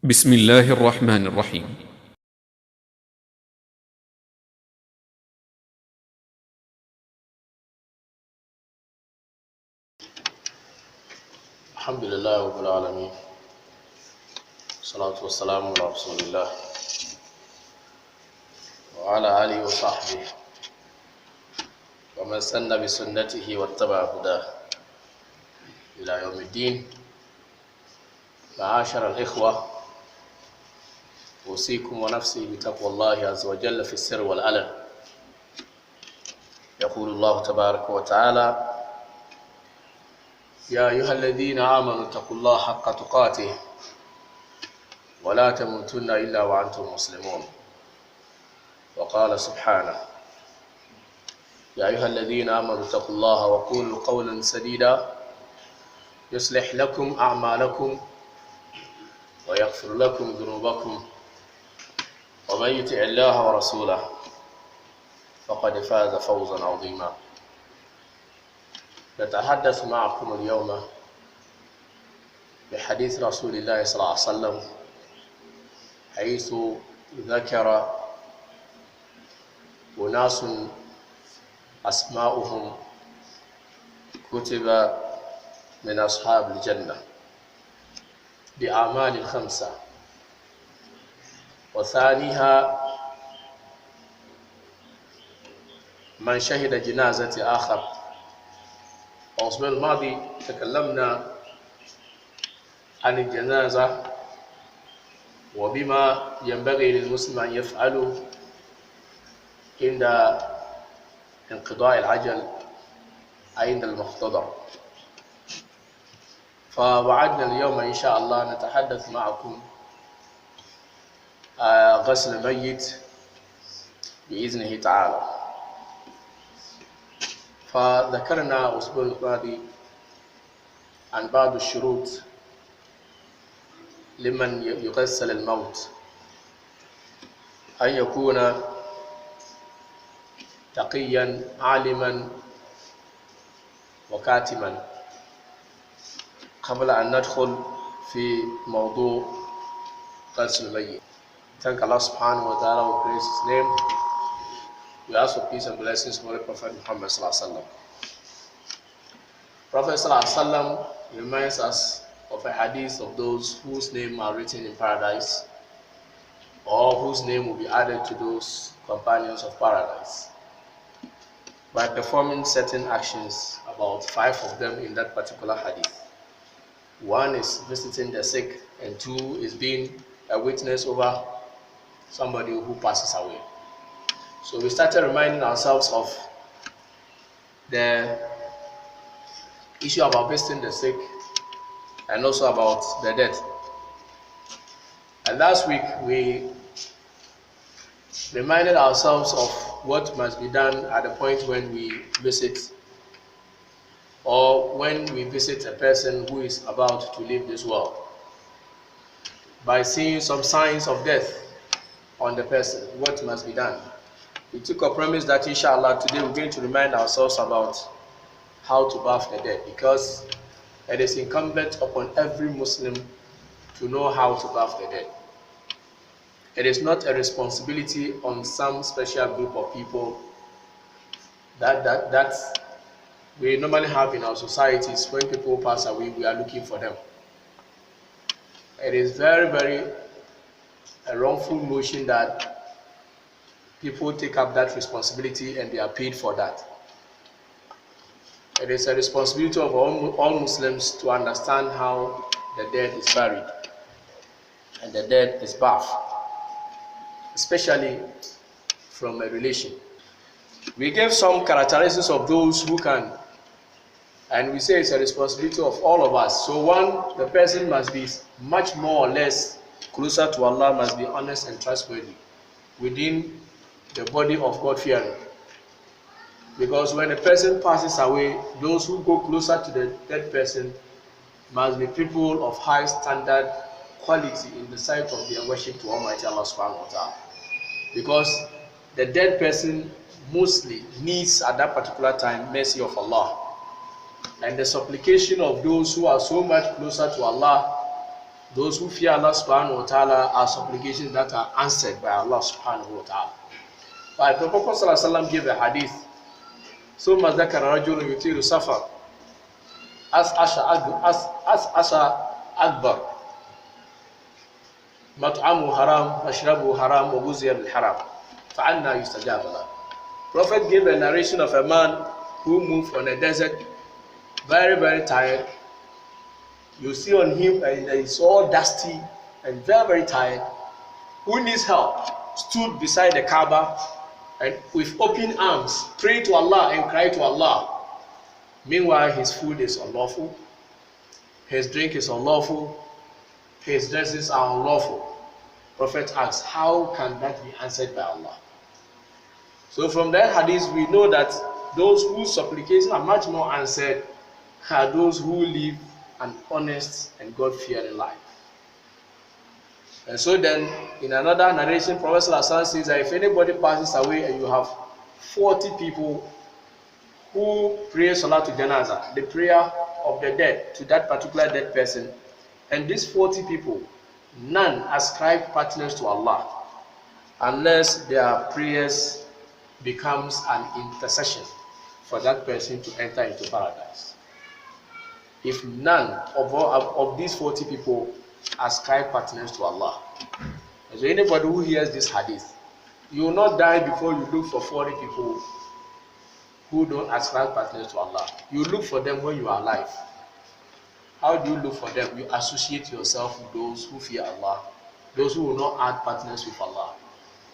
بسم الله الرحمن الرحيم. الحمد لله رب العالمين، والصلاة والسلام على رسول الله وعلى آله وصحبه ومن سن بسنته واتبع هداه إلى يوم الدين. معاشر الإخوة، أوصيكم ونفسي بتقوى الله عز وجل في السر والعلن. يقول الله تبارك وتعالى: يا أيها الذين آمنوا اتقوا الله حق تقاته ولا تموتن إلا وأنتم مسلمون. وقال سبحانه: يا أيها الذين آمنوا اتقوا الله وقولوا قولا سديدا يصلح لكم أعمالكم ويغفر لكم ذنوبكم ومن يطع الله ورسوله فقد فاز فوزا عظيما. نتحدث معكم اليوم بحديث رسول الله صلى الله عليه وسلم، حيث ذكر أناس أسماؤهم كتب من أصحاب الجنة بأعمال 5، وثانيها من شهد جنازة آخر. الأسبوع الماضي تكلمنا عن الجنازة وبما ينبغي للمسلم أن يفعله عند انقضاء العجل، عند المحتضر. فوعدنا اليوم إن شاء الله نتحدث معكم غسل الميت بإذنه تعالى. فذكرنا الأسبوع الماضي عن بعض الشروط لمن يغسل الموت: أن يكون تقيا عالما وكاتما. قبل أن ندخل في موضوع غسل الميت, thank Allah subhanahu wa ta'ala, we praise His name. We ask for peace and blessings for the Prophet Muhammad sallallahu alaihi wasallam. Prophet sallallahu alaihi wasallam reminds us of a hadith of those whose name are written in paradise, or whose name will be added to those companions of paradise, by performing certain actions, about 5 of them in that particular hadith. 1 is visiting the sick, and 2 is being a witness over somebody who passes away. So we started reminding ourselves of the issue about visiting the sick and also about the dead. And last week we reminded ourselves of what must be done at the point when we visit, or when we visit a person who is about to leave this world, by seeing some signs of death on the person. What must be done? We took a promise that inshallah today we're going to remind ourselves about how to bath the dead, because it is incumbent upon every Muslim to know how to bath the dead. It is not a responsibility on some special group of people that we normally have in our societies. When people pass away, we are looking for them. It is very, very a wrongful notion that people take up that responsibility and they are paid for that. It is a responsibility of all Muslims to understand how the dead is buried and the dead is bathed, especially from a relation. We gave some characteristics of those who can, and we say it's a responsibility of all of us. So 1, the person must be much more or less closer to Allah, must be honest and trustworthy within the body of God-fearing. Because when a person passes away, those who go closer to the dead person must be people of high standard quality in the sight of their worship to Almighty Allah subhanahu wa ta'ala. Because the dead person mostly needs at that particular time mercy of Allah, and the supplication of those who are so much closer to Allah Those who fear Allah subhanahu wa ta'ala are supplications that are answered by Allah subhanahu wa ta'ala. But the Prophet sallallahu alaihi wasallam gave a hadith. ثم ذكر رجل يطيل سفر أسعش أكبر مطعمه حرام مشربه حرام وغذي بالحرام فعنا يستجاب له. Prophet gave a narration of a man who moved on a desert, very, very tired. You see on him and he's all dusty and very, very tired. Who needs help? Stood beside the Kaaba and with open arms, pray to Allah and cry to Allah. Meanwhile, his food is unlawful, his drink is unlawful, his dresses are unlawful. Prophet asks, how can that be answered by Allah? So from that hadith, we know that those whose supplications are much more answered are those who live an honest and God-fearing life. And so then, in another narration, Prophet Alhassan says that if anybody passes away and you have 40 people who pray Salah to JANNAH, the prayer of the dead to that particular dead person, and these 40 people, none ascribe partners to Allah, unless their prayers becomes an intercession for that person to enter into paradise. If none of these 40 people ascribe partners to Allah. So anybody who hears this hadith, you will not die before you look for 40 people who don't ascribe partners to Allah. You look for them when you are alive. How do you look for them? You associate yourself with those who fear Allah, those who will not add partners with Allah.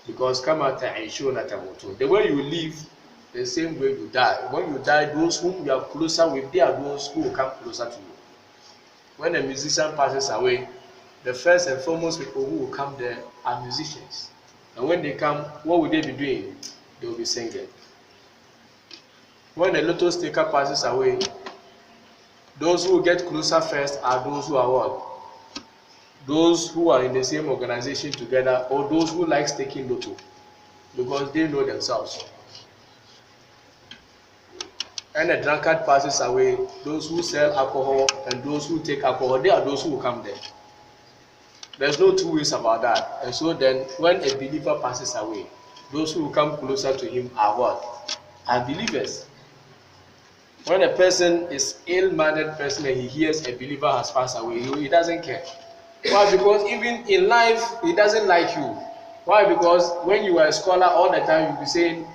Because the way you live, the same way you die. When you die, those whom you are closer with, they are those who will come closer to you. When a musician passes away, the first and foremost people who will come there are musicians. And when they come, what will they be doing? They will be singing. When a lotus taker passes away, those who get closer first are those who are what? Those who are in the same organization together, or those who like taking lotto, because they know themselves. And a drunkard passes away, those who sell alcohol and those who take alcohol, they are those who will come there. There's no two ways about that. And so then, when a believer passes away, those who come closer to him are what? Are believers. When a person is ill-mannered person and he hears a believer has passed away, he doesn't care. Why? Because even in life, he doesn't like you. Why? Because when you are a scholar, all the time you'll be saying,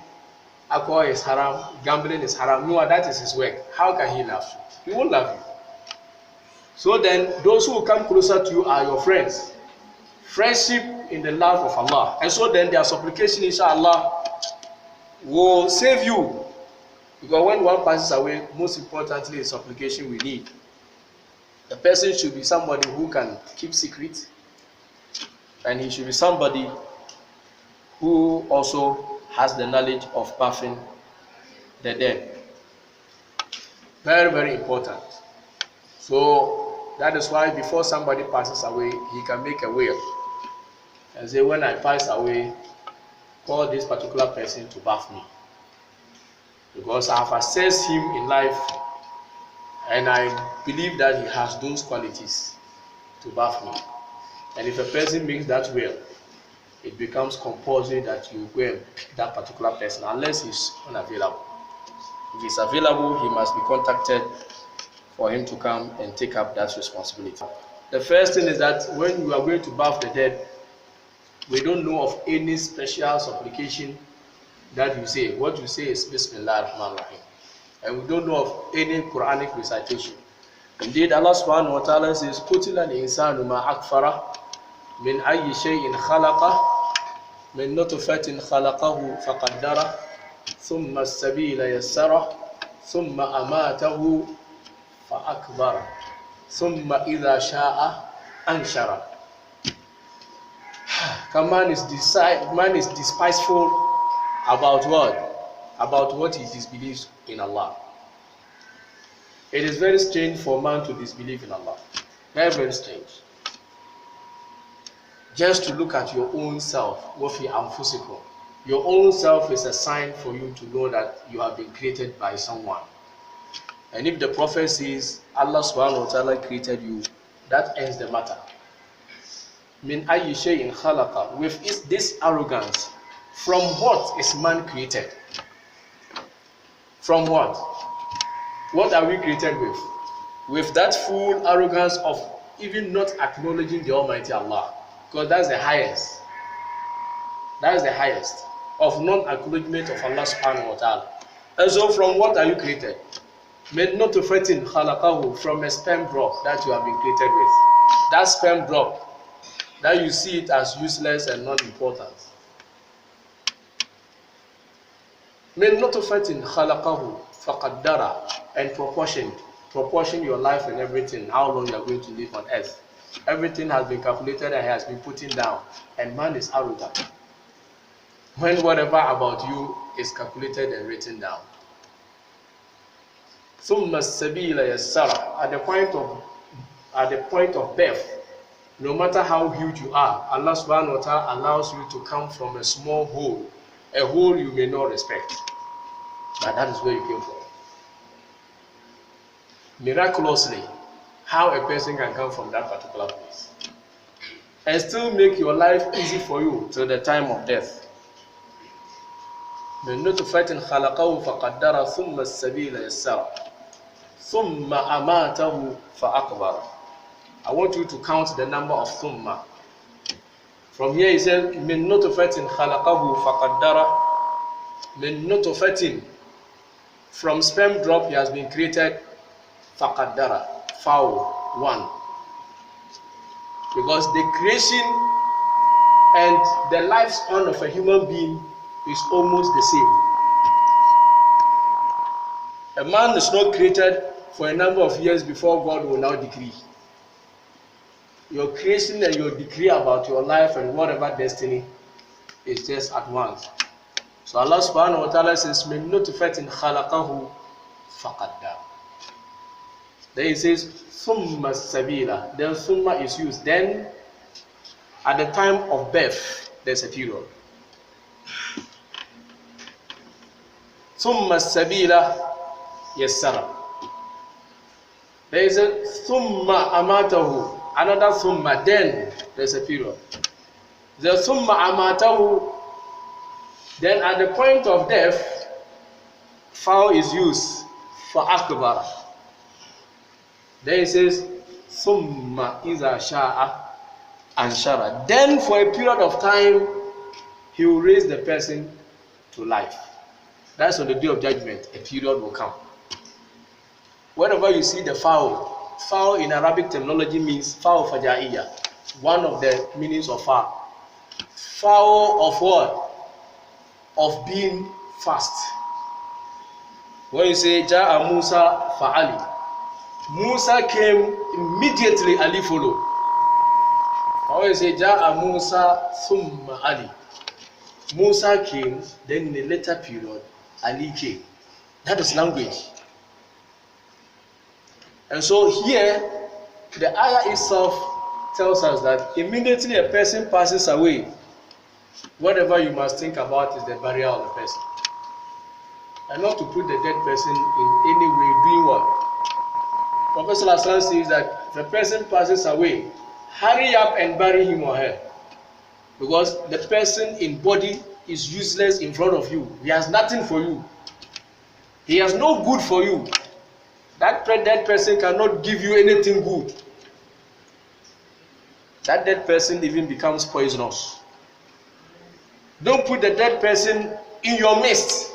alcohol is haram, gambling is haram. No, that is his work. How can he love you? He won't love you. So then, those who come closer to you are your friends. Friendship in the love of Allah. And so then, their supplication, inshallah, will save you. Because when one passes away, most importantly, is supplication we need. The person should be somebody who can keep secret, and he should be somebody who also has the knowledge of bathing the dead. Very, very important. So that is why before somebody passes away, he can make a will and say, when I pass away, call this particular person to bath me, because I have assessed him in life and I believe that he has those qualities to bath me. And if a person makes that will, it becomes compulsory that you go and pick that particular person unless he's unavailable. If he's available, he must be contacted for him to come and take up that responsibility. The first thing is that when you are going to bath the dead, we don't know of any special supplication that you say. What you say is Bismillah ar-Rahman ar-Rahim. And we don't know of any Quranic recitation. Indeed, Allah subhanahu wa ta'ala says, قُتِلَ الْإِنسَانُ مَا أَكْفَرَهُ مِنْ أَيِّ شَيْءٍ خَلَقَهُ مِنْ نُطْفَةٍ خَلَقَهُ فَقَدَّرَهُ ثُمَّ السَّبِيلَ يَسَّرَهُ ثُمَّ أَمَاتَهُ فَأَكْبَرَهُ ثُمَّ إِذَا شَاءَ أَنْشَرَهُ. Man is despiteful about what? About what he disbelieves in Allah. It is very strange for man to disbelieve in Allah. Very, very strange. Just to look at your own self, wafi anfusikum. Your own self is a sign for you to know that you have been created by someone. And if the Prophet says Allah subhanahu wa ta'ala created you, that ends the matter. min ayyi shay'in khalaqa, with this arrogance, from what is man created? From what? What are we created with? With that full arrogance of even not acknowledging the Almighty Allah, because that's the highest. That is the highest of non-acknowledgement of Allah subhanahu wa ta'ala. And so from what are you created? Made not to fatin khalaqahu, from a sperm drop that you have been created with. That sperm drop, that you see it as useless and not important. Made not to fatin khalaqahu faqaddara, and proportion your life and everything, how long you are going to live on earth. Everything has been calculated and has been put down, and man is arrogant when whatever about you is calculated and written down. ثُمَّ السَّبِيلَ يَسَّرَ, at the point of birth, no matter how huge you are, Allah subhanahu wa ta'ala allows you to come from a small hole, a hole you may not respect, but that is where you came from. Miraculously, how a person can come from that particular place and still make your life easy for you till the time of death. من نطفة خلقه فقدر ثم السبيل يسر ثم أماته فأقبر. I want you to count the number of thumma. From here he says من نطفة خلقه فقدر. من نطفة, from sperm drop he has been created. فقدر, foul, one. Because the creation and the lifespan of a human being is almost the same. A man is not created for a number of years before God will now decree. Your creation and your decree about your life and whatever destiny is just at once. So Allah subhanahu wa ta'ala says, مِن نُطْفَةٍ خَلَقَهُ فَقَدَّرَ. Then he says, ثُمَّ السَّبِيلَ. Then thumma is used. Then at the time of birth, there's a period. ثُمَّ السَّبِيلَ يَسَّرَ. There is a ثُمَّ أَمَاتَهُ. Another thumma. Then there's a period. The ثُمَّ أَمَاتَهُ. Then at the point of death, foul is used for akbar. Then it says, Summa iza sha'a anshara. Then for a period of time, he will raise the person to life. That's on the day of judgment, a period will come. Whenever you see the foul in Arabic terminology means foul faja'iyya. One of the meanings of foul. Foul of what? Of being fast. When you say, Ja'a Musa fa'ali. Musa came, immediately Ali followed. When you say, Ja'a Musa thumma Ali. Musa came, then in a later period, Ali came. That is language. And so here, the ayah itself tells us that immediately a person passes away, whatever you must think about is the burial of the person. And not to put the dead person in any way doing what? Professor Alhassan says that if a person passes away, hurry up and bury him or her. Because the person in body is useless in front of you. He has nothing for you. He has no good for you. That dead person cannot give you anything good. That dead person even becomes poisonous. Don't put the dead person in your midst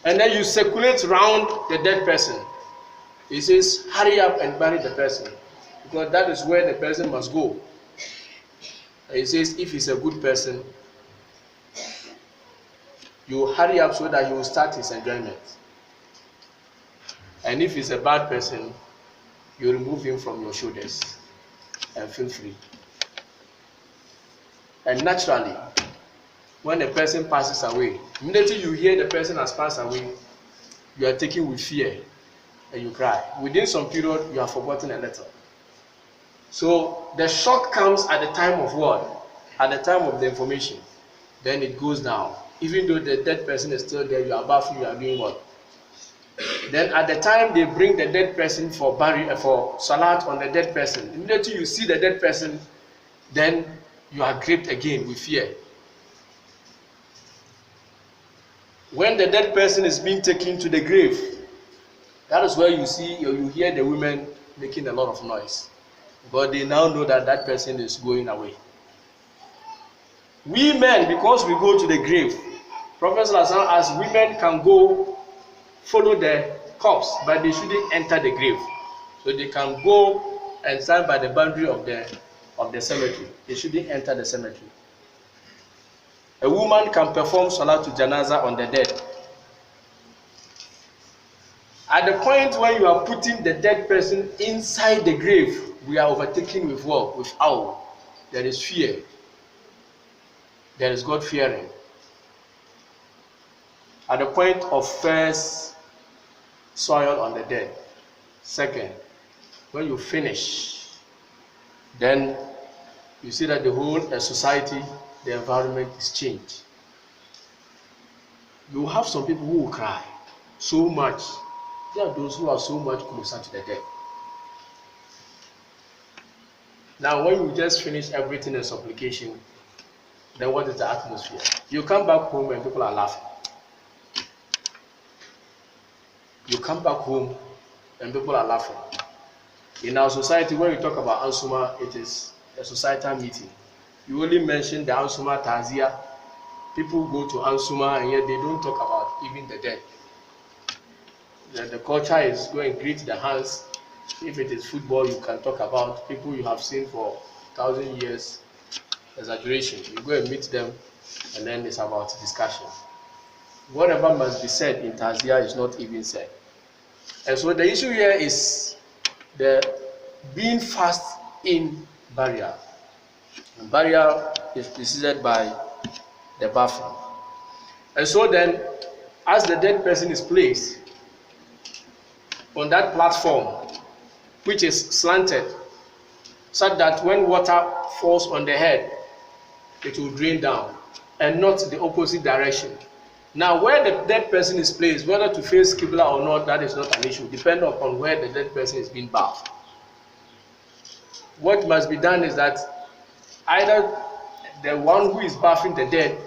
and then you circulate around the dead person. He says, hurry up and bury the person, because that is where the person must go. And he says, if he's a good person, you hurry up so that he will start his enjoyment. And if he's a bad person, you remove him from your shoulders and feel free. And naturally, when a person passes away, immediately you hear the person has passed away, you are taken with fear and you cry. Within some period, you have forgotten a little. So the shock comes at the time of what? At the time of the information. Then it goes down. Even though the dead person is still there, you are baffled, you are doing what? Then at the time they bring the dead person for salat on the dead person, immediately you see the dead person, then you are gripped again with fear. When the dead person is being taken to the grave, that is where you see or you hear the women making a lot of noise. But they now know that that person is going away. We men, because we go to the grave, Prophet Alhassan, as women can go follow the corpse, but they shouldn't enter the grave. So they can go and stand by the boundary of the cemetery. They shouldn't enter the cemetery. A woman can perform salat to janaza on the dead. At the point when you are putting the dead person inside the grave, we are overtaken with what? With awe. There is fear. There is God fearing. At the point of first soil on the dead. Second, when you finish, then you see that the whole society, the environment is changed. You have some people who will cry so much. There are those who are so much closer to the dead. Now, when you just finish everything in supplication, then what is the atmosphere? You come back home and people are laughing. You come back home and people are laughing. In our society, when we talk about Ansuma, it is a societal meeting. You only mention the Ansuma Tazia. People go to Ansuma and yet they don't talk about even the dead. The culture is go and greet the hands. If it is football, you can talk about people you have seen for 1,000 years. Exaggeration. You go and meet them, and then it's about discussion. Whatever must be said in Tazia is not even said. And so the issue here is the being fast in burial. And burial is preceded by the bathroom. And so then, as the dead person is placed on that platform, which is slanted, so that when water falls on the head, it will drain down and not the opposite direction. Now, where the dead person is placed, whether to face Qibla or not, that is not an issue, depending upon where the dead person is being bathed. What must be done is that either the one who is bathing the dead,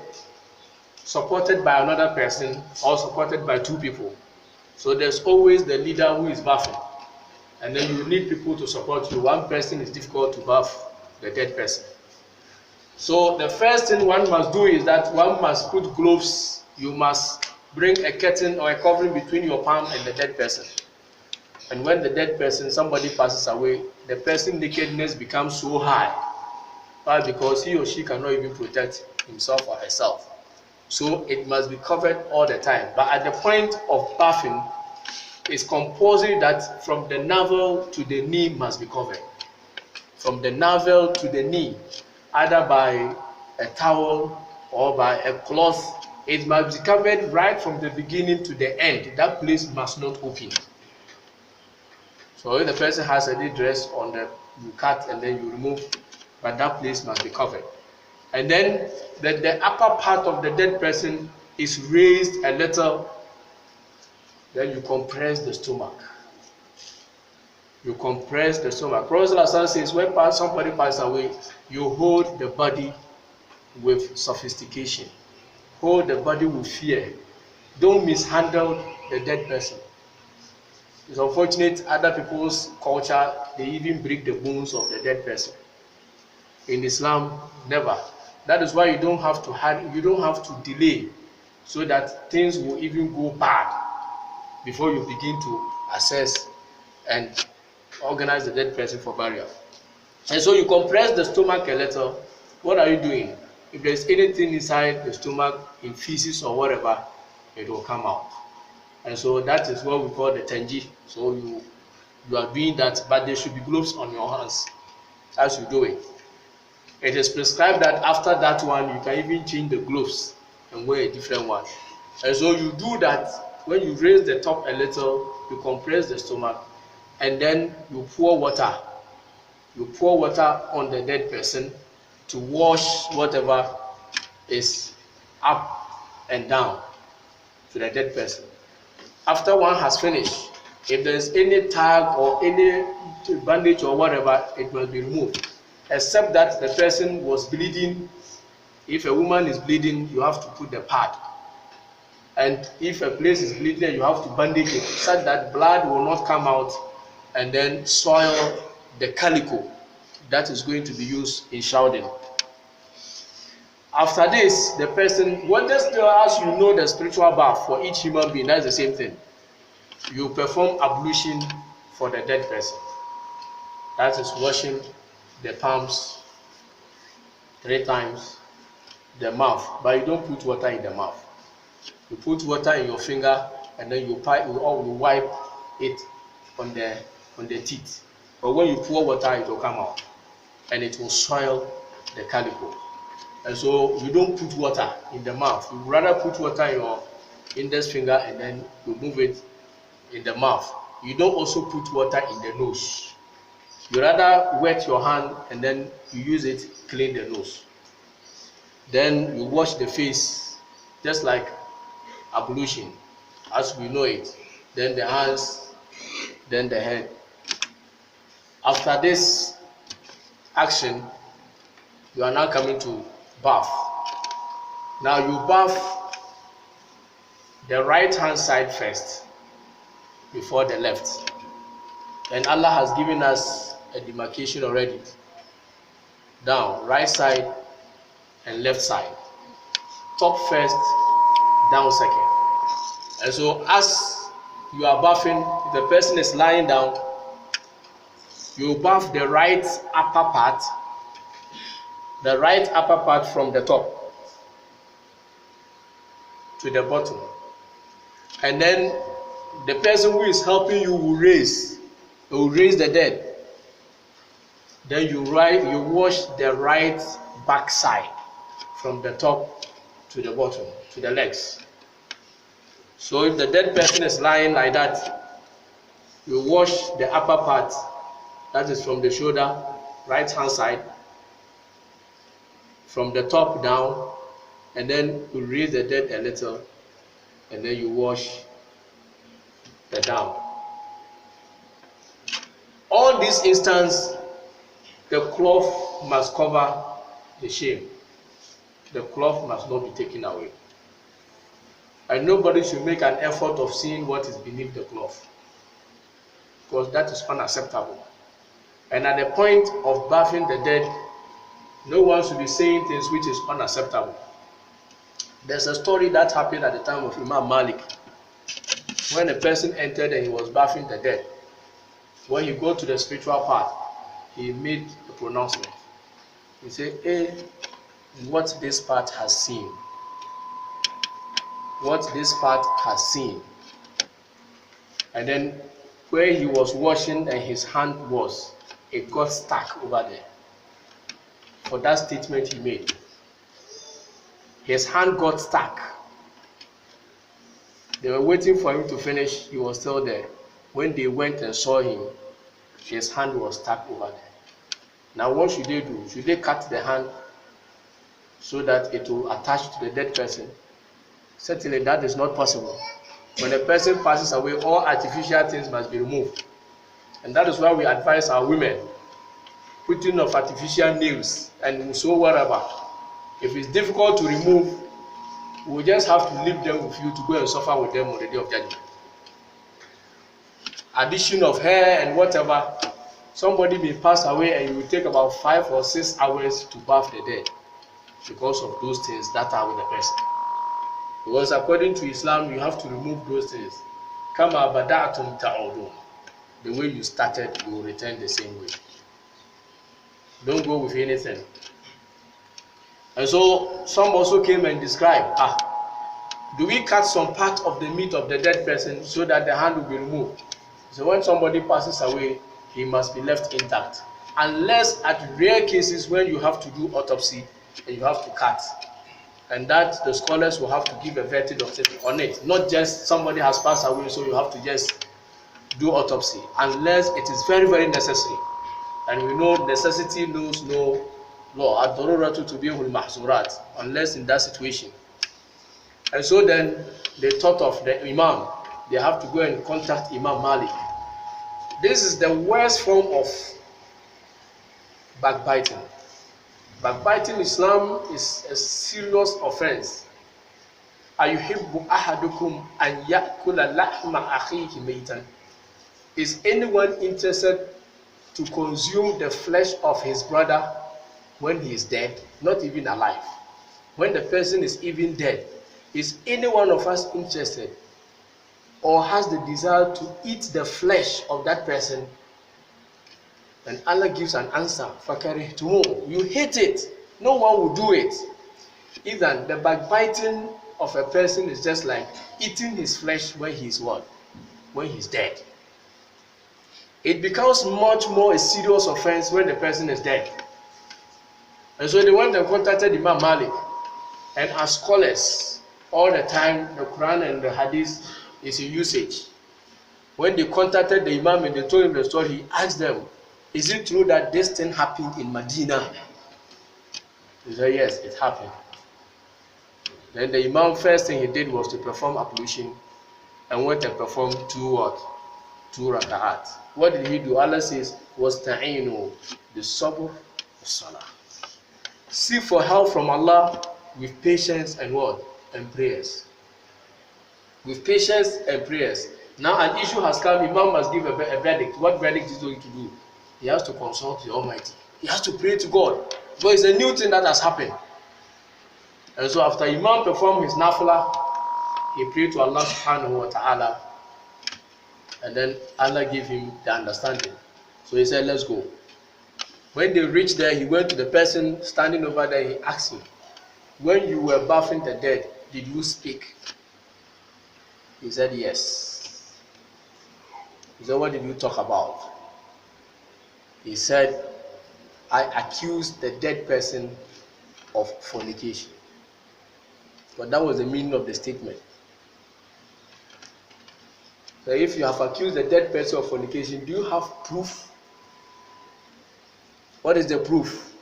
supported by another person, or supported by two people. So there's always the leader who is bathing. And then you need people to support you. One person is difficult to bath the dead person. So the first thing one must do is that one must put gloves. You must bring a curtain or a covering between your palm and the dead person. And when the dead person, somebody passes away, the person's nakedness becomes so high. Why? Because he or she cannot even protect himself or herself. So it must be covered all the time. But at the point of bathing, it's compulsory that from the navel to the knee must be covered. From the navel to the knee, either by a towel or by a cloth, it must be covered right from the beginning to the end. That place must not open. So if the person has a dress on you cut and then you remove, but that place must be covered. And then the upper part of the dead person is raised a little. Then you compress the stomach. You compress the stomach. Prophet Alhassan says when somebody passes away, you hold the body with sophistication. Hold the body with fear. Don't mishandle the dead person. It's unfortunate other people's culture, they even break the bones of the dead person. In Islam, never. That is why you don't have to hurry, you don't have to delay so that things will even go bad before you begin to assess and organize the dead person for burial. And so you compress the stomach a little. What are you doing? If there's anything inside the stomach, in feces or whatever, it will come out. And so that is what we call the tenji. So you are doing that, but there should be gloves on your hands as you do it. It is prescribed that after that one, you can even change the gloves and wear a different one. And so you do that. When you raise the top a little, you compress the stomach, and then you pour water. You pour water on the dead person to wash whatever is up and down to the dead person. After one has finished, if there is any tag or any bandage or whatever, it must be removed. except that the person was bleeding. If a woman is bleeding, you have to put the pad. And if a place is bleeding, you have to bandage it such that blood will not come out and then soil the calico that is going to be used in shrouding. After this, the person, what just as you know the spiritual bath for each human being, that's the same thing. You perform ablution for the dead person. That is washing the palms 3 times, the mouth, but you don't put water in the mouth. You put water in your finger and then you wipe it on the teeth. But when you pour water, it will come out and it will soil the calico. And so you don't put water in the mouth. You rather put water in your index finger and then you move it in the mouth. You don't also put water in the nose. You rather wet your hand and then you use it to clean the nose. Then you wash the face just like ablution as we know it. Then the hands, then the head. After this action, you are now coming to bath. Now you bath the right hand side first before the left. And Allah has given us a demarcation already. Down, right side and left side. Top first, down second. And so as you are bathing, if the person is lying down, you bath the right upper part from the top to the bottom. And then the person who is helping you will raise the dead. Then you wash the right back side from the top to the bottom, to the legs. So if the dead person is lying like that, you wash the upper part, that is from the shoulder, right hand side, from the top down, and then you raise the dead a little, and then you wash the down. All these instances, the cloth must cover the shame. The cloth must not be taken away. And nobody should make an effort of seeing what is beneath the cloth, because that is unacceptable. And at the point of bathing the dead, no one should be saying things which is unacceptable. There's a story that happened at the time of Imam Malik. When a person entered and he was bathing the dead, when you go to the spiritual part, he made a pronouncement. He said, what this part has seen. What this part has seen. And then where he was washing and his hand was, it got stuck over there. For that statement he made. His hand got stuck. They were waiting for him to finish. He was still there. When they went and saw him, his hand was stuck over there. Now what should they do? Should they cut the hand so that it will attach to the dead person? Certainly that is not possible. When a person passes away, all artificial things must be removed. And that is why we advise our women, putting of artificial nails and so whatever. If it's difficult to remove, we just have to leave them with you to go and suffer with them on the day of judgment. Addition of hair and whatever, somebody may pass away and it will take about 5 or 6 hours to bath the dead because of those things that are with the person. Because according to Islam, you have to remove those things. Kama bada'atum ta'udun. The way you started, you will return the same way. Don't go with anything. And so some also came and described, do we cut some part of the meat of the dead person so that the hand will be removed? So when somebody passes away, he must be left intact. Unless at rare cases when you have to do autopsy and you have to cut. And that the scholars will have to give a verdict on it. Not just somebody has passed away, so you have to just do autopsy. Unless it is very, very necessary. And we know necessity knows no law. Ad-daruratu tubihul mahzurat. Unless in that situation. And so then they thought of the Imam. They have to go and contact Imam Malik. This is the worst form of Backbiting. Backbiting in Islam is a serious offense. Ayuhibbu ahadukum an yakula lahma akhihi maytan. Is anyone interested to consume the flesh of his brother when he is dead, not even alive? When the person is even dead, is any one of us interested or has the desire to eat the flesh of that person? And Allah gives an answer. فَكَرِهْتُمُوهُ. You hate it. No one will do it. Even the backbiting of a person is just like eating his flesh when he's what? When he's dead. It becomes much more a serious offense when the person is dead. And so they went and contacted Imam Malik. And as scholars, all the time the Quran and the Hadith is in usage. When they contacted the Imam and they told him the story, he asked them, is it true that this thing happened in Medina? He said, yes, it happened. Then the Imam, first thing he did was to perform ablution and went and performed two raka'at. What did he do? Allah says, وَاسْتَعِينُوا بِالصَّبْرِ وَالصَّلَاةِ. Seek for help from Allah with patience and what? And prayers. With patience and prayers. Now an issue has come, Imam must give a verdict. What verdict is he going to do? He has to consult the Almighty. He has to pray to God. So it's a new thing that has happened. And so after Imam performed his nafla, he prayed to Allah subhanahu wa ta'ala. And then Allah gave him the understanding. So he said, let's go. When they reached there, he went to the person standing over there. He asked him, when you were bathing the dead, did you speak? He said, yes. He said, what did you talk about? He said, I accused the dead person of fornication. But that was the meaning of the statement. So if you have accused the dead person of fornication, do you have proof? What is the proof?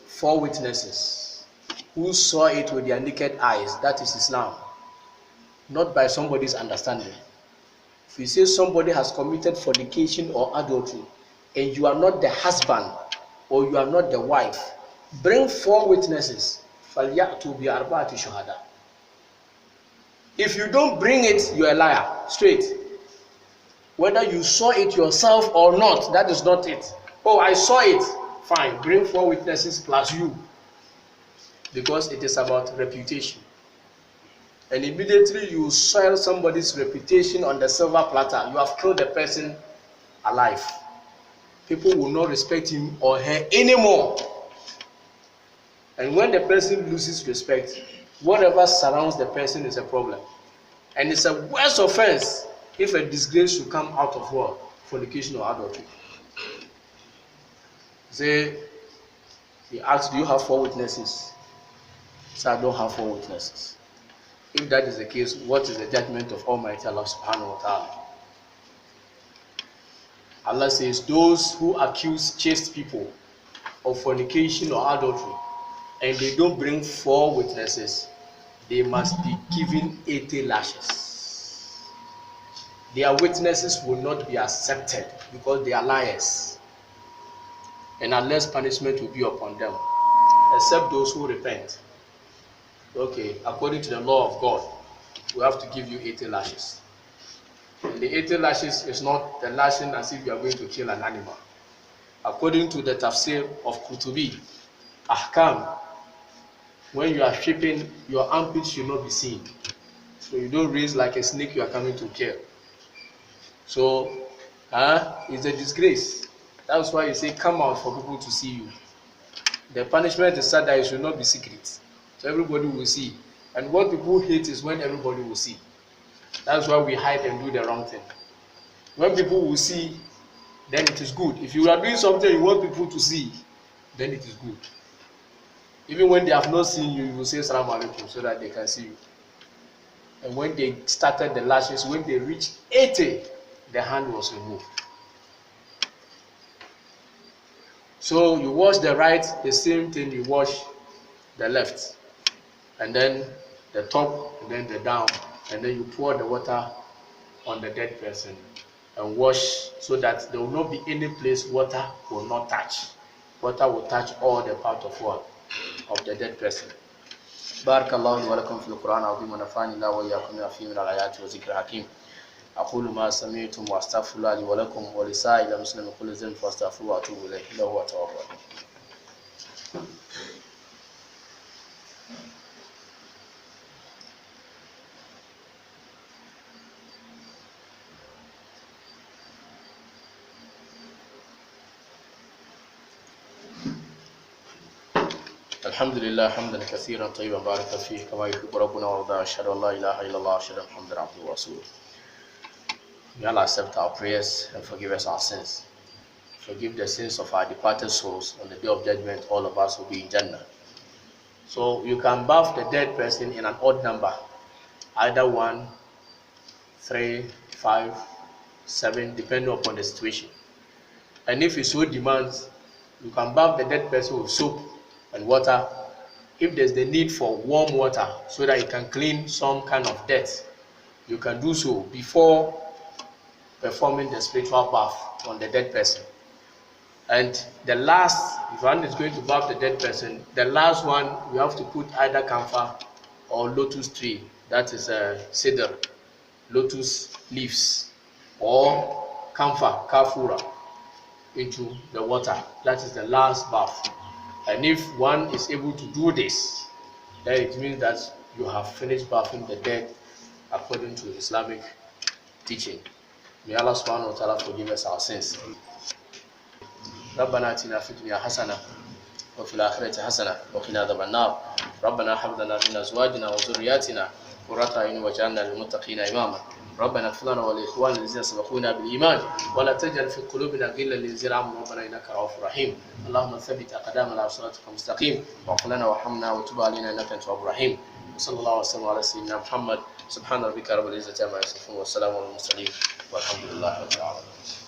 4 witnesses who saw it with their naked eyes. That is Islam. Not by somebody's understanding. If you say somebody has committed fornication or adultery and you are not the husband or you are not the wife, bring 4 witnesses. فَلْيَأْتُوا بِأَرْبَعَةِ شُهَدَاءَ. If you don't bring it, you are a liar. Straight. Whether you saw it yourself or not, that is not it. Oh, I saw it. Fine. Bring 4 witnesses plus you. Because it is about reputation. And immediately you soil somebody's reputation on the silver platter. You have killed the person alive. People will not respect him or her anymore. And when the person loses respect, whatever surrounds the person is a problem. And it's a worse offense if a disgrace should come out of what? Fornication or adultery. Say, he asked, do you have 4 witnesses? He said, I don't have 4 witnesses. If that is the case, what is the judgment of Almighty Allah subhanahu wa ta'ala? Allah says, those who accuse chaste people of fornication or adultery, and they don't bring 4 witnesses, they must be given 80 lashes. Their witnesses will not be accepted because they are liars. And unless punishment will be upon them, except those who repent. Okay, according to the law of God, we have to give you 80 lashes. And the 80 lashes is not the lashing as if you are going to kill an animal. According to the tafsir of Kutubi, Ahkam, when you are shipping, your armpit should not be seen. So you don't raise like a snake you are coming to kill. So, it's a disgrace. That's why you say, come out for people to see you. The punishment is such that it should not be secret. So everybody will see. And what people hate is when everybody will see. That's why we hide and do the wrong thing. When people will see, then it is good. If you are doing something you want people to see, then it is good. Even when they have not seen you, you will say Assalamu alaikum so that they can see you. And when they started the lashes, when they reached 80, the hand was removed. So you wash the right, the same thing you wash the left. And then the top, and then the down. And then you pour the water on the dead person. and wash so that there will not be any place water will not touch. Water will touch all the part of what? Of the dead person. بارك الله لي ولكم في القرآن العظيم ونفعني الله وإياكم بما فيه من الآيات والذكر الحكيم. أقول ما سمعتم وأستغفر الله لي ولكم ولسائر المسلمين من كل ذنب فاستغفروه وأتوب إليه إنه هو التواب الرحيم. الحمد لله حمدا كثيرا طيبا بارك فيه كما يحب ربنا ويرضى أشهد أن لا إله إلا الله أشهد أن محمدا عبده ورسوله. May Allah accept our prayers and forgive us our sins. Forgive the sins of our departed souls. On the day of judgment, all of us will be in Jannah. So you can bath the dead person in an odd number, either 1, 3, 5, 7, depending upon the situation. And if you so demand, you can bath the dead person with soap and water. If there's the need for warm water so that it can clean some kind of dirt, you can do so before performing the spiritual bath on the dead person. And the last, if one is going to bath the dead person, the last one you have to put either camphor or lotus tree, that is a cedar, lotus leaves, or camphor, kafura, into the water. That is the last bath. And if one is able to do this, then it means that you have finished bathing the dead according to Islamic teaching. May Allah subhanahu wa ta'ala forgive us our sins. ربنا آتنا في الدنيا حسنة وفي الآخرة حسنة وقنا عذاب النار. ربنا هب لنا من أزواجنا وذرياتنا قرة أعين واجعلنا للمتقين إماما. ربنا اغفر لنا ولإخواننا الذين سبقونا بالإيمان ولا تجعل في قلوبنا غلا للذين آمنوا ربنا إنك رؤوف رحيم. اللهم ثبت أقدامنا على صراطك المستقيم واغفر لنا وارحمنا وتب علينا إنك أنت التواب الرحيم. وصلى الله وسلم على سيدنا محمد. سبحان ربك رب العزة عما يصفون والسلام على المرسلين والحمد لله رب العالمين.